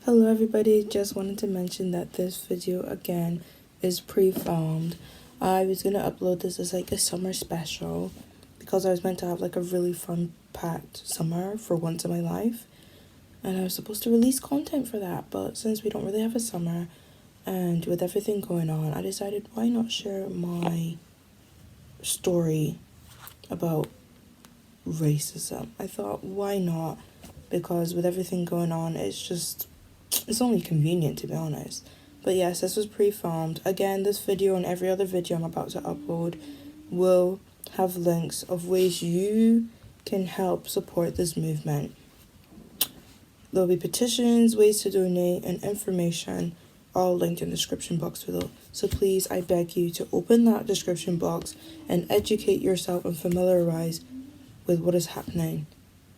Hello everybody, just wanted to mention that this video again is pre-filmed. I was gonna upload this as like a summer special because I was meant to have like a really fun packed summer for once in my life, and I was supposed to release content for that, but since we don't really have a summer and with everything going on, I decided why not share my story about racism. I thought why not, because with everything going on it's only convenient, to be honest. But yes, this was pre-filmed. Again, this video and every other video I'm about to upload will have links of ways you can help support this movement. There'll be petitions, ways to donate, and information all linked in the description box below. So please, I beg you to open that description box and educate yourself and familiarize with what is happening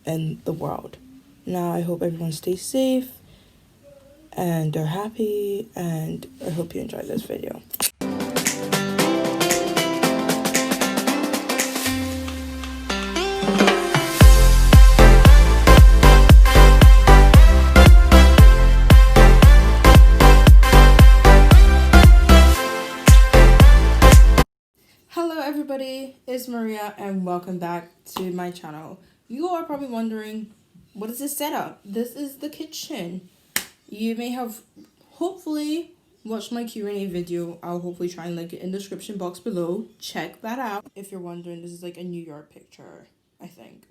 in the world. Now, I hope everyone stays safe and they're happy, and I hope you enjoy this video. Hello everybody, it's Maria and welcome back to my channel. You are probably wondering, what is this setup? This is the kitchen. You may have hopefully watched my Q&A video. I'll hopefully try and link it in the description box below. Check that out. If you're wondering, this is like a New York picture, I think.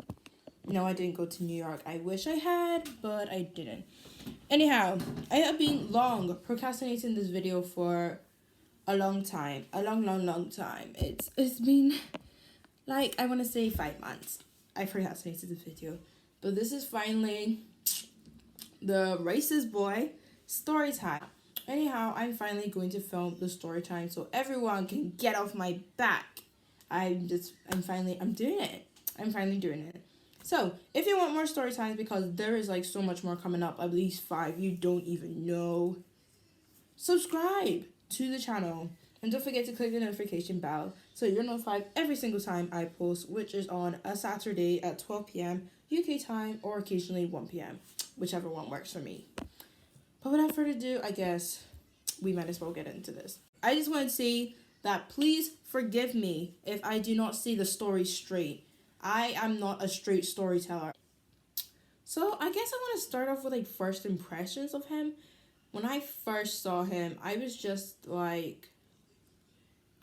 No, I didn't go to New York. I wish I had, but I didn't. Anyhow, I have been long procrastinating this video for a long time. A long time. It's been like, I want to say 5 months. I procrastinated this video. But this is finally the racist boy story time. Anyhow, I'm finally going to film the story time so everyone can get off my back. I'm doing it. I'm finally doing it. So, if you want more story times, because there is like so much more coming up, at least 5 you don't even know, subscribe to the channel. And don't forget to click the notification bell so you're notified every single time I post, which is on a Saturday at 12 p.m. UK time or occasionally 1 p.m. whichever one works for me. But without further ado, I guess we might as well get into this. I just want to say that please forgive me if I do not see the story straight. I am not a straight storyteller. So I guess I want to start off with like first impressions of him. When I first saw him, I was just like,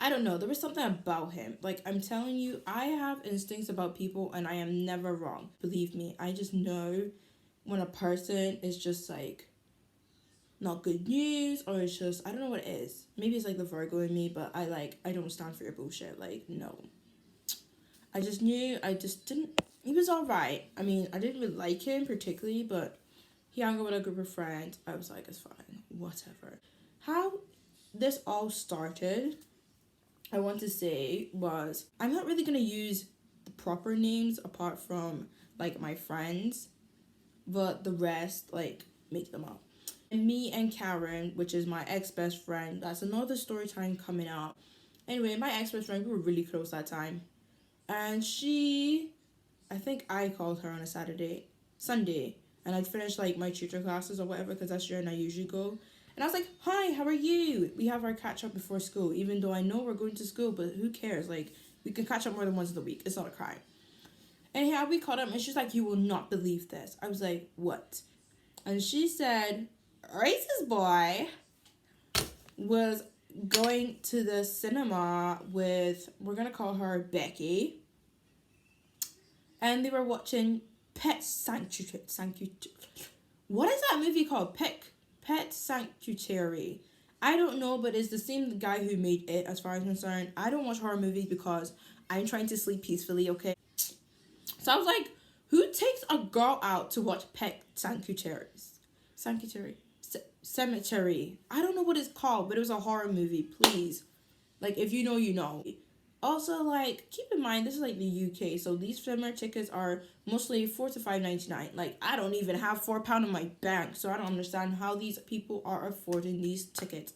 I don't know, there was something about him. Like, I'm telling you, I have instincts about people and I am never wrong. Believe me, I just know when a person is just like not good news, or it's just, I don't know what it is. Maybe it's like the Virgo in me, but I don't stand for your bullshit. Like, no. I just didn't, he was alright. I mean, I didn't really like him particularly, but he hung out with a group of friends. I was like, it's fine, whatever. How this all started, I want to say, was, I'm not really going to use the proper names apart from like my friends, but the rest, like, make them up. And me and Karen, which is my ex-best friend, that's another story time coming up. Anyway, my ex-best friend, we were really close that time. And I think I called her on a Sunday, and I'd finished like my tutor classes or whatever, because that's when I usually go. And I was like, hi, how are you? We have our catch up before school, even though I know we're going to school, but who cares? Like, we can catch up more than once in the week. It's not a crime. Anyhow, we caught up, and she's like, you will not believe this. I was like, what? And she said, racist boy was going to the cinema with, we're going to call her Becky, and they were watching Pet Sanctuary. What is that movie called? Pet Sanctuary. I don't know, but it's the same guy who made it, as far as I'm concerned. I don't watch horror movies because I'm trying to sleep peacefully, okay? So I was like, who takes a girl out to watch Pet Sanctuary? Cemetery. I don't know what it's called, but it was a horror movie, please. Like, if you know, you know. Also, like, keep in mind, this is like the UK, so these cinema tickets are mostly $4 to $5.99. Like, I don't even have £4 in my bank, so I don't understand how these people are affording these tickets.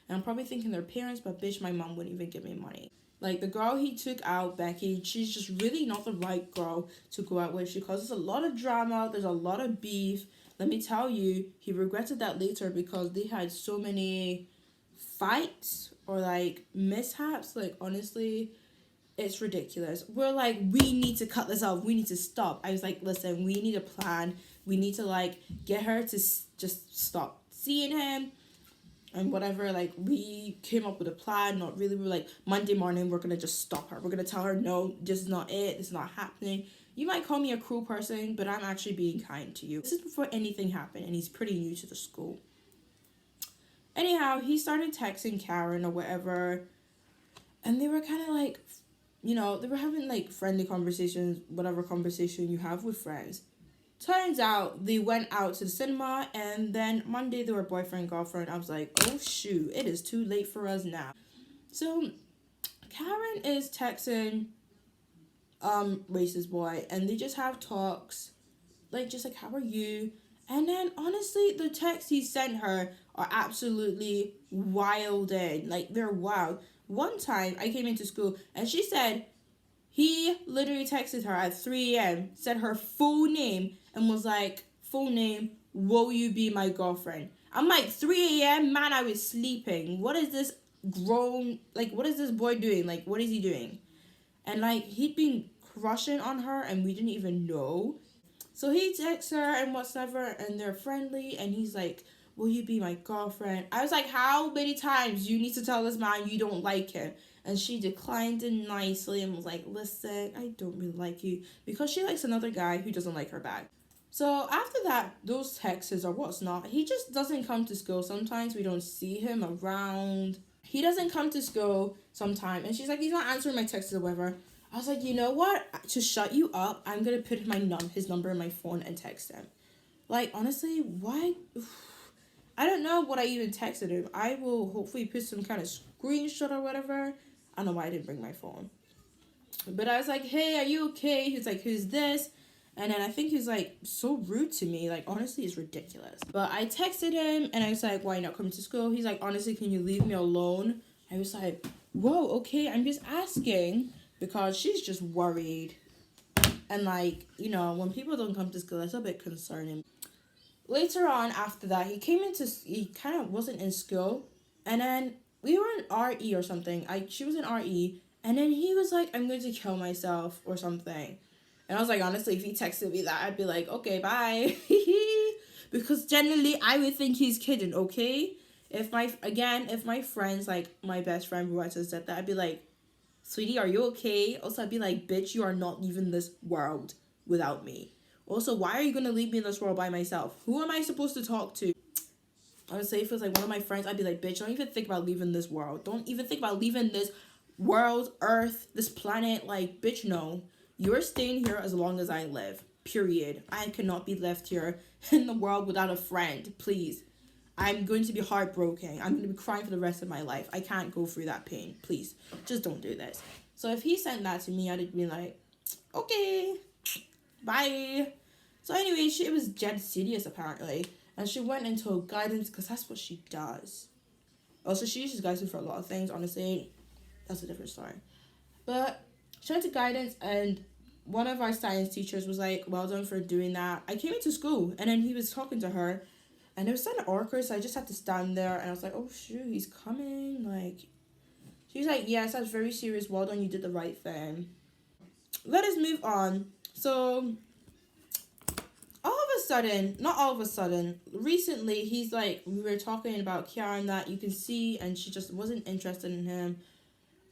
And I'm probably thinking they're parents, but bitch, my mom wouldn't even give me money. Like, the girl he took out, Becky, she's just really not the right girl to go out with. She causes a lot of drama, there's a lot of beef. let me tell you, he regretted that later because they had so many fights or like mishaps. Like, honestly, it's ridiculous. We're like, we need to cut this off. We need to stop. I was like, listen, we need a plan. We need to like get her to just stop seeing him and whatever. Like, we came up with a plan. Not really. We were like, Monday morning, we're gonna just stop her. We're gonna tell her, no, this is not it. This is not happening. You might call me a cruel person, but I'm actually being kind to you. This is before anything happened, and he's pretty new to the school. Anyhow, he started texting Karen or whatever, and they were kind of like, you know, they were having like friendly conversations, whatever conversation you have with friends. Turns out they went out to the cinema, and then Monday they were boyfriend, girlfriend. I was like, oh shoot, it is too late for us now. So Karen is texting racist boy, and they just have talks, like, just like, how are you? And then honestly, the texts he sent her are absolutely wild, and like, they're wild. One time I came into school and she said he literally texted her at 3 a.m., said her full name, and was like, full name, will you be my girlfriend? I'm like, 3 a.m., man, I was sleeping. What is this what is this boy doing? Like, what is he doing? And like, he'd been crushing on her and we didn't even know. So he texts her and whatever, and they're friendly, and he's like, will you be my girlfriend? I was like, how many times you need to tell this man you don't like him? And she declined it nicely and was like, listen, I don't really like you, because she likes another guy who doesn't like her back. So after that, those texts or what's not, he just doesn't come to school. Sometimes we don't see him around. He doesn't come to school sometime. And she's like, he's not answering my texts or whatever. I was like, you know what? To shut you up, I'm going to put his number in my phone and text him. Like, honestly, why? I don't know what I even texted him. I will hopefully put some kind of screenshot or whatever. I don't know why I didn't bring my phone. But I was like, hey, are you okay? He's like, who's this? And then I think he's like so rude to me. Like, honestly, it's ridiculous. But I texted him and I was like, why not coming to school? He's like, honestly, can you leave me alone? I was like, whoa, okay, I'm just asking, because she's just worried. And like, you know, when people don't come to school, that's a bit concerning. Later on, after that, he kind of wasn't in school. And then we were in RE or something. She was in RE. And then he was like, I'm going to kill myself or something. And I was like, honestly, if he texted me that, I'd be like, okay, bye. Because generally, I would think he's kidding, okay? If my friends, like my best friend who actually said that, I'd be like, sweetie, are you okay? Also, I'd be like, bitch, you are not leaving this world without me. Also, why are you going to leave me in this world by myself? Who am I supposed to talk to? I would say if it was like one of my friends, I'd be like, bitch, don't even think about leaving this world. Don't even think about leaving this world, earth, this planet. Like, bitch, no. You're staying here as long as I live. Period. I cannot be left here in the world without a friend. Please. I'm going to be heartbroken. I'm going to be crying for the rest of my life. I can't go through that pain. Please. Just don't do this. So if he sent that to me, I'd be like, okay, bye. So anyway, it was dead serious apparently. And she went into guidance because that's what she does. Also, she uses guidance for a lot of things. Honestly, that's a different story. But she went to guidance, and one of our science teachers was like, well done for doing that. I came into school, and then he was talking to her, and it was kind of awkward, so I just had to stand there, and I was like, oh, shoot, he's coming. Like, she's like, yes, that's very serious. Well done, you did the right thing. Let us move on. So, not all of a sudden, recently, he's like, we were talking about Kiara that you can see, and she just wasn't interested in him.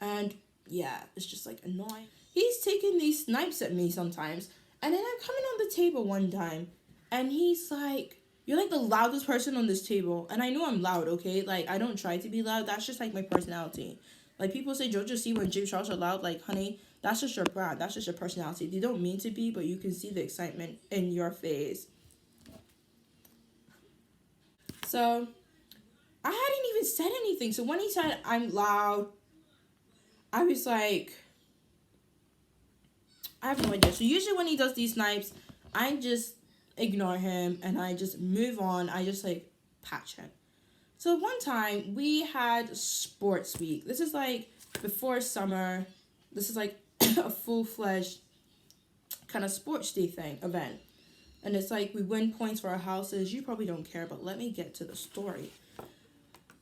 And yeah, it's just like annoying. He's taking these snipes at me sometimes. And then I'm coming on the table one time, and he's like, you're like the loudest person on this table. And I know I'm loud, okay? Like, I don't try to be loud. That's just like my personality. Like, people say, Jojo, see when James Charles are loud. Like, honey, that's just your brand. That's just your personality. They don't mean to be, but you can see the excitement in your face. So, I hadn't even said anything. So when he said, I'm loud, I was like, I have no idea. So usually when he does these snipes, I just ignore him and I just move on. I just like patch him. So one time we had sports week. This is like before summer. This is like a full-fledged kind of sports day event. And it's like we win points for our houses. You probably don't care, but let me get to the story.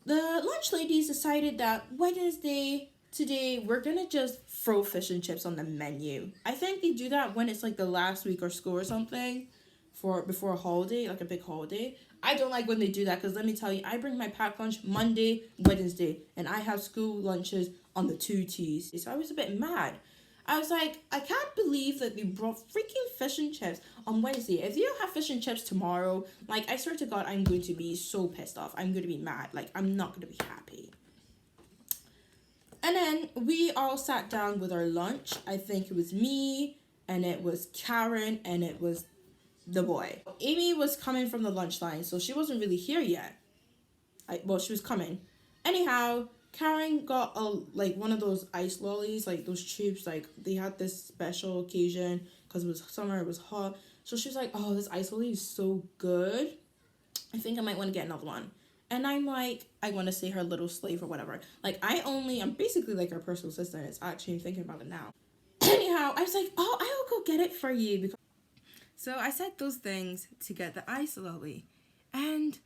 The lunch ladies decided that Wednesday, today, we're gonna just throw fish and chips on the menu. I think they do that when it's like the last week of school or something, for before a holiday, like a big holiday. I don't like when they do that because let me tell you, I bring my packed lunch Monday, Wednesday, and I have school lunches on the 2 T's. So I was a bit mad. I was like, I can't believe that they brought freaking fish and chips on Wednesday. If you don't have fish and chips tomorrow, like, I swear to God, I'm going to be so pissed off. I'm going to be mad. Like, I'm not going to be happy. And then we all sat down with our lunch. I think it was me, and it was Karen, and it was the boy. Amy was coming from the lunch line, so she wasn't really here yet. Well, she was coming. Anyhow, Karen got one of those ice lollies, like those tubes. Like, they had this special occasion because it was summer, it was hot. So she was like, oh, this ice lolly is so good. I think I might want to get another one. And I'm like, I want to say her little slave or whatever. Like, I'm basically like her personal assistant. It's actually thinking about it now. Anyhow, I was like, oh, I will go get it for you. So I said those things to get the ice lolly. And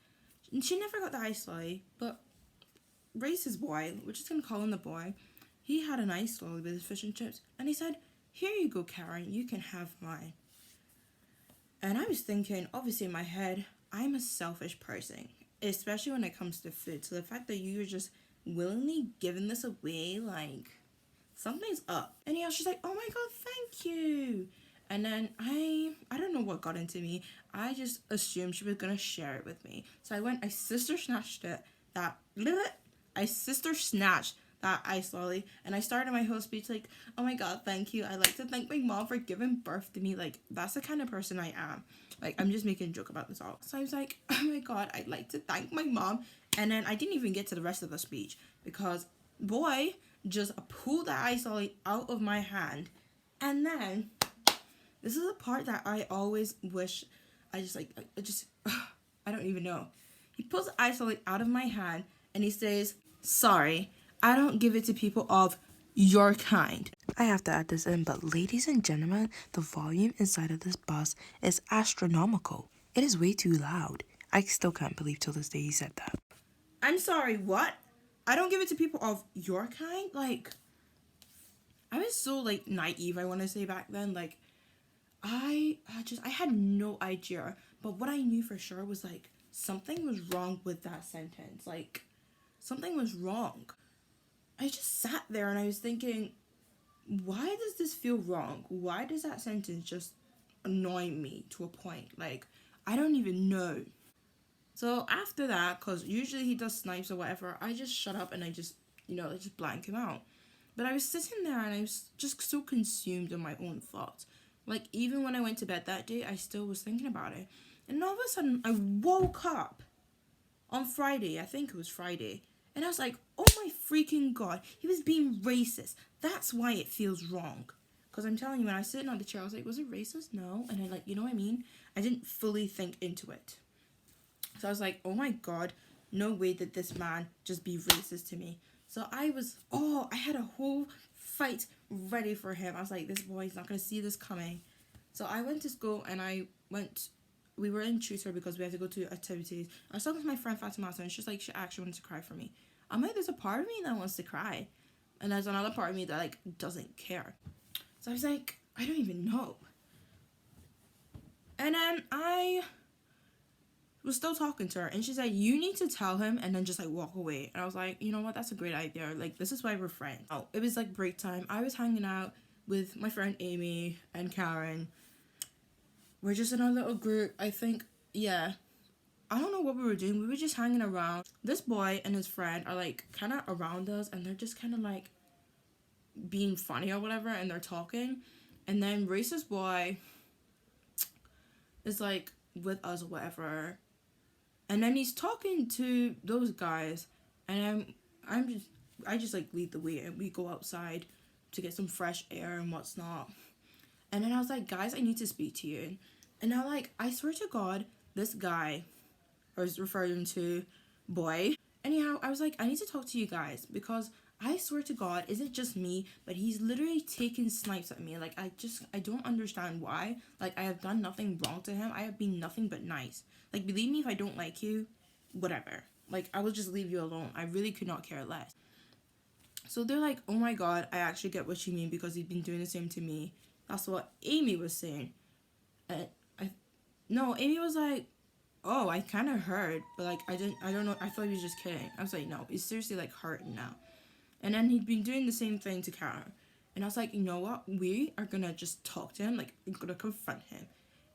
she never got the ice lolly, but Race's boy, we're just going to call him the boy, he had an ice lolly with his fish and chips. And he said, here you go, Karen, you can have mine. And I was thinking, obviously in my head, I'm a selfish person, especially when it comes to food. So the fact that you were just willingly giving this away, like, something's up. And yeah, she's like, oh my God, thank you. And then I don't know what got into me. I just assumed she was going to share it with me. So I sister snatched that ice lolly, and I started my whole speech like, oh my God, thank you. I'd like to thank my mom for giving birth to me. Like, that's the kind of person I am. Like, I'm just making a joke about this all. So I was like, oh my God, I'd like to thank my mom. And then I didn't even get to the rest of the speech because boy just pulled that ice lolly out of my hand. And then this is the part that I always wish I don't even know. He pulls the ice lolly out of my hand and he says, sorry, I don't give it to people of your kind. I have to add this in, but ladies and gentlemen, the volume inside of this bus is astronomical. It is way too loud. I still can't believe till this day he said that. I'm sorry, what? I don't give it to people of your kind? Like, I was so, like, naive, I want to say, back then. Like, I had no idea. But what I knew for sure was, like, something was wrong with that sentence. Like, something was wrong. I just sat there and I was thinking, why does this feel wrong? Why does that sentence just annoy me to a point? Like, I don't even know. So after that, because usually he does snipes or whatever, I just shut up and I just blank him out. But I was sitting there and I was just so consumed in my own thoughts. Like, even when I went to bed that day, I still was thinking about it. And all of a sudden, I woke up on Friday. I think it was Friday. And I was like, oh my freaking God, he was being racist. That's why it feels wrong. Because I'm telling you, when I was sitting on the chair, I was like, was it racist? No. And I, like, you know what I mean? I didn't fully think into it. So I was like, oh my God, no way did this man just be racist to me. So I had a whole fight ready for him. I was like, this boy's not going to see this coming. So I went to school and we were in tutor because we had to go to activities. I was talking to my friend Fatima and she's like, she actually wanted to cry for me. I'm like, there's a part of me that wants to cry. And there's another part of me that, like, doesn't care. So I was like, I don't even know. And then I was still talking to her and she said, you need to tell him and then just, like, walk away. And I was like, you know what, that's a great idea. Like, this is why we're friends. Oh, it was, like, break time. I was hanging out with my friend Amy and Karen. We're just in our little group. I think, yeah, I don't know what we were doing. We were just hanging around. This boy and his friend are, like, kind of around us and they're just kind of, like, being funny or whatever, and they're talking. And then racist boy is, like, with us or whatever. And then he's talking to those guys, and I just like lead the way, and we go outside to get some fresh air and what's not. And then I was like, guys, I need to speak to you. And now, like, I swear to God, this guy, I was referring to boy. Anyhow, I was like, I need to talk to you guys because I swear to God, is it just me? But he's literally taking snipes at me. Like, I don't understand why. Like, I have done nothing wrong to him. I have been nothing but nice. Like, believe me, if I don't like you, whatever. Like, I will just leave you alone. I really could not care less. So they're like, oh my God, I actually get what you mean because he's been doing the same to me. That's what Amy was saying. And no, Amy was like, oh, I kind of heard, but like, I don't know. I thought he was just kidding. I was like, no, he's seriously like hurting now. And then he'd been doing the same thing to Kara. And I was like, you know what? We are gonna just talk to him. Like, we're gonna confront him.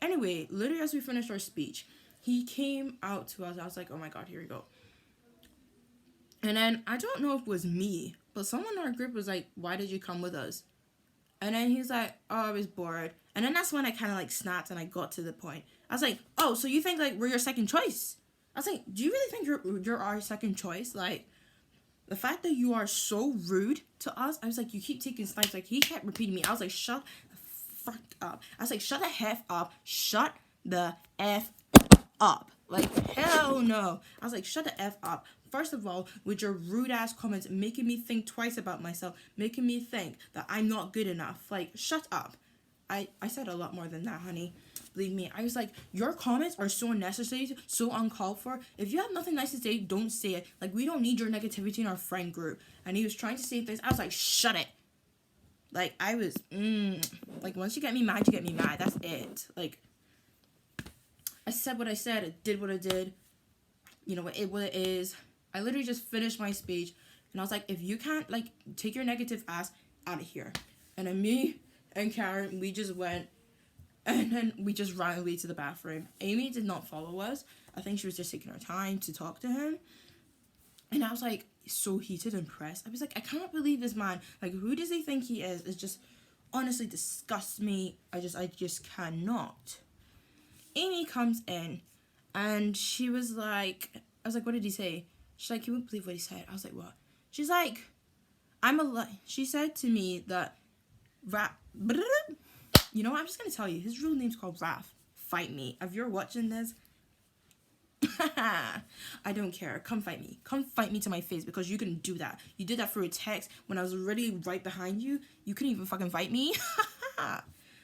Anyway, literally as we finished our speech, he came out to us. I was like, oh my God, here we go. And then, I don't know if it was me, but someone in our group was like, why did you come with us? And then he's like, oh, I was bored. And then that's when I kind of like snapped and I got to the point. I was like, oh, so you think like we're your second choice? I was like, do you really think you're our second choice? Like, the fact that you are so rude to us, I was like, you keep taking snipes. Like, he kept repeating me. I was like, shut the fuck up. I was like, shut the F up. Shut the F up. Like, hell no. I was like, shut the F up. First of all, with your rude ass comments, making me think twice about myself, making me think that I'm not good enough. Like, shut up. I said a lot more than that, honey. Believe me. I was like, your comments are so unnecessary, so uncalled for. If you have nothing nice to say, don't say it. Like, we don't need your negativity in our friend group. And he was trying to say things. I was like, shut it. Like, I was, like, once you get me mad, you get me mad. That's it. Like, I said what I said. I did what I did. You know, what it is. I literally just finished my speech. And I was like, if you can't, like, take your negative ass out of here. And then me and Karen, we just went. And then we just ran away to the bathroom. Amy did not follow us. I think she was just taking her time to talk to him. And I was like, so heated and pressed. I was like, I cannot believe this man. Like, who does he think he is? It just honestly disgusts me. I just cannot. Amy comes in and she was like, I was like, what did he say? She's like, you wouldn't believe what he said. I was like, what? She's like, she said to me that you know what? I'm just going to tell you. His real name's called Raph. Fight me. If you're watching this, I don't care. Come fight me. Come fight me to my face because you can do that. You did that through a text when I was already right behind you. You couldn't even fucking fight me.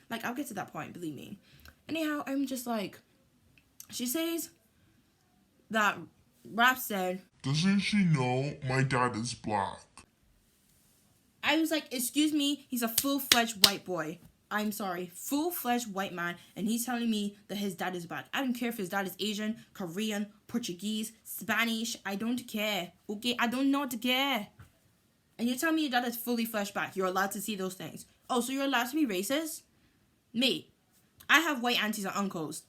Like, I'll get to that point, believe me. Anyhow, I'm just like, she says that Raph said, doesn't she know my dad is black? I was like, excuse me, he's a full-fledged white boy. I'm sorry, full-fledged white man, and he's telling me that his dad is black. I don't care if his dad is Asian, Korean, Portuguese, Spanish. I don't care. Okay, I don't not care. And you're telling me your dad is fully fleshed black. You're allowed to see those things. Oh, so you're allowed to be racist? Me, I have white aunties and uncles.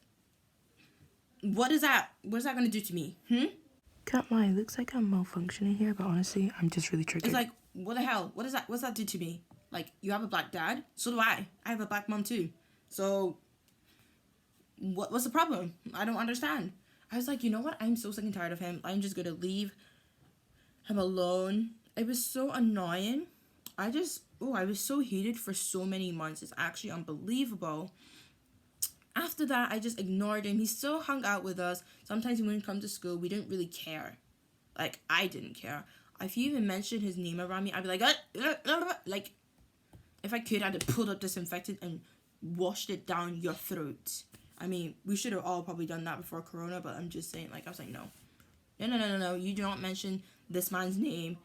What is that? What is that going to do to me? Can't lie, looks like I'm malfunctioning here, but honestly, I'm just really triggered. It's like, what the hell? What does that do to me? Like, you have a black dad? So do I. I have a black mom too. So, what's the problem? I don't understand. I was like, you know what? I'm so sick and tired of him. I'm just going to leave him alone. It was so annoying. I was so heated for so many months. It's actually unbelievable. After that, I just ignored him. He still hung out with us. Sometimes he wouldn't come to school. We didn't really care. Like, I didn't care. If you even mentioned his name around me, I'd be like, like, if I could, I'd have pulled up disinfectant and washed it down your throat. I mean, we should have all probably done that before Corona, but I'm just saying, like, I was like, no, you do not mention this man's name.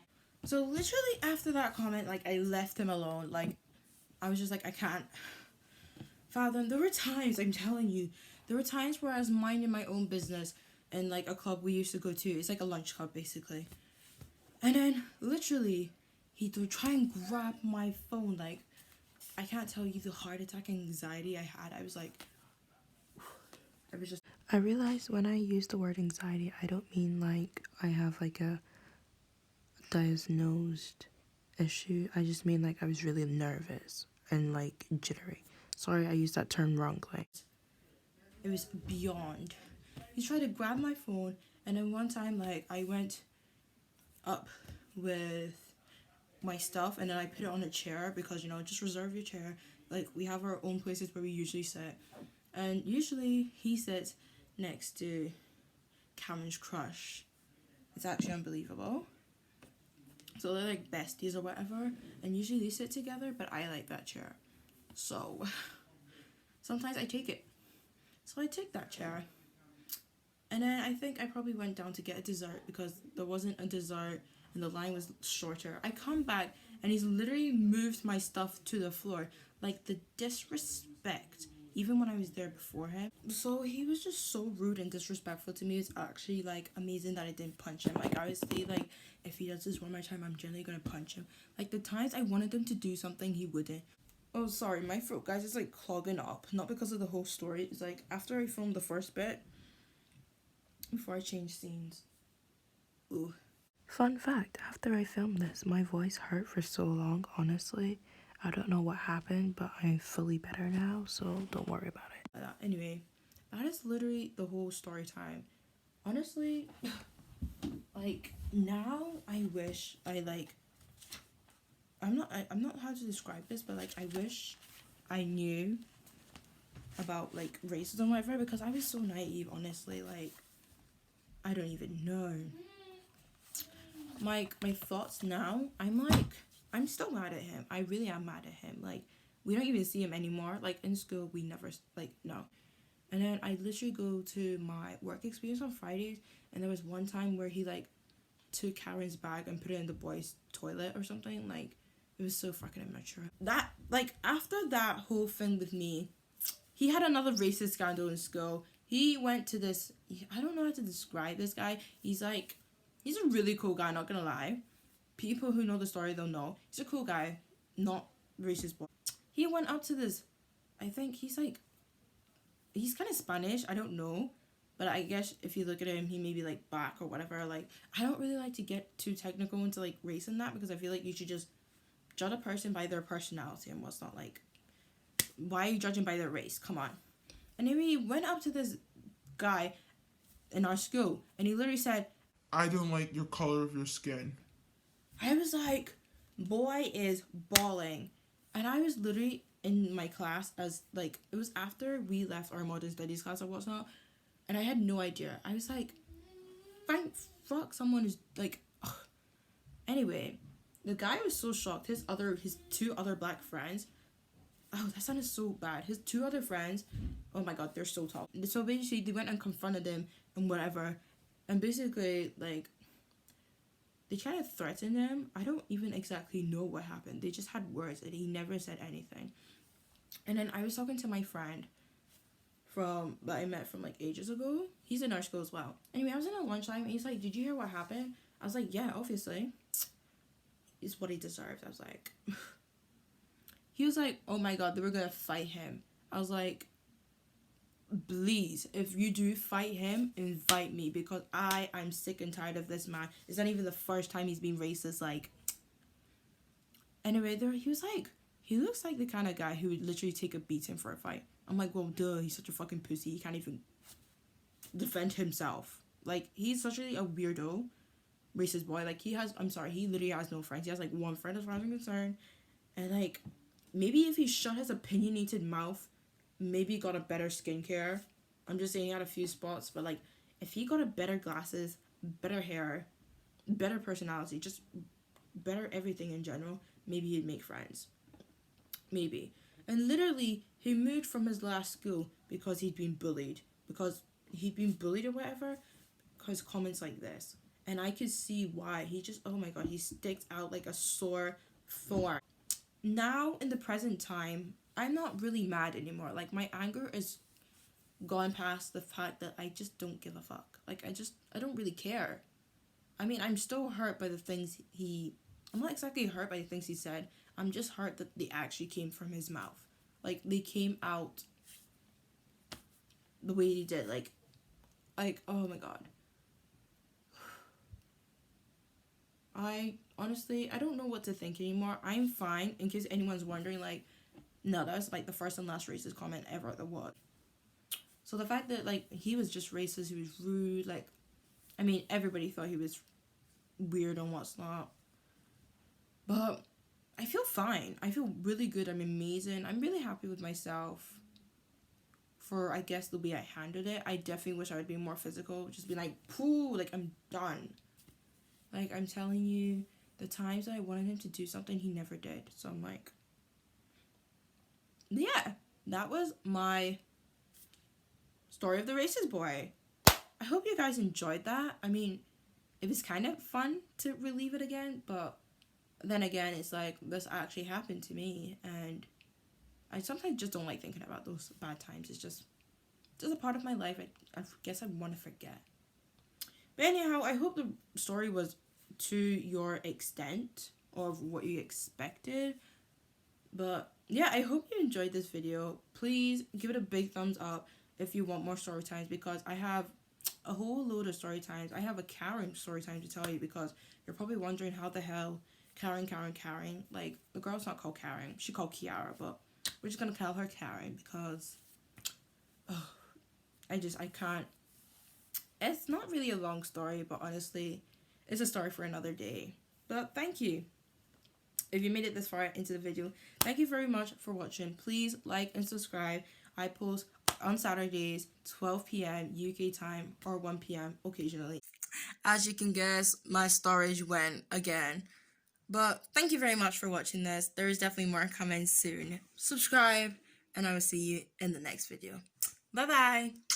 So, literally, after that comment, like, I left him alone. Like, I was just like, I can't fathom. There were times, I'm telling you, there were times where I was minding my own business in, like, a club we used to go to. It's like a lunch club, basically. And then, literally, he would try and grab my phone. Like, I can't tell you the heart attack and anxiety I had. I was like, I realized when I use the word anxiety, I don't mean like I have like a diagnosed issue. I just mean like I was really nervous and like jittery. Sorry, I used that term wrongly. It was beyond. He tried to grab my phone, and then one time, like, I went up with my stuff, and then I put it on a chair because, you know, just reserve your chair. Like, we have our own places where we usually sit, and usually he sits next to Cameron's crush. It's actually unbelievable. So they're like besties or whatever, and usually they sit together, but I like that chair. So sometimes I take it. So I take that chair. And then I think I probably went down to get a dessert because there wasn't a dessert and the line was shorter. I come back and he's literally moved my stuff to the floor. Like the disrespect, even when I was there before him. So he was just so rude and disrespectful to me. It's actually like amazing that I didn't punch him. Like I would say, like, if he does this one more time, I'm generally gonna punch him. Like the times I wanted him to do something, he wouldn't. Oh, sorry, my throat, guys, is like clogging up. Not because of the whole story. It's like after I filmed the first bit, before I change scenes. Ooh. Fun fact, after I filmed this, my voice hurt for so long, honestly. I don't know what happened, but I'm fully better now, so don't worry about it. Anyway, that is literally the whole story time. Honestly, like, now I wish I, like, I'm not how to describe this, but, like, I wish I knew about, like, racism or whatever, because I was so naive, honestly, like, I don't even know. My thoughts now, I'm still mad at him. I really am mad at him. Like, we don't even see him anymore. Like, in school, we never, like, no. And then I literally go to my work experience on Fridays, and there was one time where he, like, took Karen's bag and put it in the boys' toilet or something. Like, it was so fucking immature. That, like, after that whole thing with me, he had another racist scandal in school. He went to this, I don't know how to describe this guy. He's a really cool guy, not gonna lie. People who know the story, they'll know. He's a cool guy, not racist boy. He went up to this, I think he's kind of Spanish, I don't know. But I guess if you look at him, he may be like black or whatever. Like, I don't really like to get too technical into like race and that, because I feel like you should just judge a person by their personality and what's not. Like, why are you judging by their race? Come on. And then he went up to this guy in our school and he literally said, I don't like your color of your skin. I was like, boy is bawling. And I was literally in my class as, like, it was after we left our modern studies class or whatnot, and I had no idea. I was like, thank fuck someone is, like, ugh. Anyway, the guy was so shocked. His two other black friends, oh, that sounded so bad. His two other friends, oh my god, they're so tall. So basically, they went and confronted him and whatever. And basically, like, they tried to threaten him. I don't even exactly know what happened. They just had words and he never said anything. And then I was talking to my friend that I met from like ages ago. He's in our school as well. Anyway, I was in a lunchtime and he's like, did you hear what happened? I was like, yeah, obviously. It's what he deserves. I was like, he was like, oh my god, they were gonna fight him. I was like, please, if you do fight him, invite me, because I'm sick and tired of this man. It's not even the first time he's been racist. Like, anyway, he was like, he looks like the kind of guy who would literally take a beating for a fight. I'm like, well, duh, he's such a fucking pussy. He can't even defend himself. Like, he's such a weirdo, racist boy. Like, he literally has no friends. He has like one friend as far as I'm concerned. And like, maybe if he shut his opinionated mouth, maybe got a better skincare. I'm just saying he had a few spots, but like, if he got a better glasses, better hair, better personality, just better everything in general, maybe he'd make friends. Maybe. And literally, he moved from his last school because he'd been bullied. Because he'd been bullied or whatever, because comments like this. And I could see why. He just, oh my god, he sticks out like a sore thorn. Now, in the present time, I'm not really mad anymore. Like, my anger is gone past the fact that I just don't give a fuck. Like, I don't really care. I mean, I'm still hurt by the things I'm not exactly hurt by the things he said. I'm just hurt that they actually came from his mouth. Like, they came out the way he did. Like, oh my god. I don't know what to think anymore. I'm fine, in case anyone's wondering. Like, no, that was like the first and last racist comment ever there was. So the fact that like he was just racist, he was rude, like, I mean, everybody thought he was weird and what's not. But I feel fine. I feel really good. I'm amazing. I'm really happy with myself for, I guess, the way I handled it. I definitely wish I would be more physical. Just be like, pooh, like, I'm done. Like, I'm telling you, the times that I wanted him to do something, he never did. So I'm like, yeah, that was my story of the racist boy. I hope you guys enjoyed that. I mean, it was kind of fun to relive it again, but then again, it's like, this actually happened to me, and I sometimes just don't like thinking about those bad times. It's just a part of my life. I guess I want to forget. But anyhow, I hope the story was to your extent of what you expected. But yeah, I hope you enjoyed this video. Please give it a big thumbs up if you want more story times, because I have a whole load of story times. I have a Karen story time to tell you, because you're probably wondering how the hell Karen. Like, the girl's not called Karen. She called Kiara, but we're just gonna call her Karen because I can't. It's not really a long story, but honestly, it's a story for another day. But thank you. If you made it this far into the video, thank you very much for watching. Please like and subscribe. I post on Saturdays, 12 p.m. UK time, or 1 p.m. occasionally. As you can guess, my storage went again. But thank you very much for watching this. There is definitely more coming soon. Subscribe, and I will see you in the next video. Bye bye.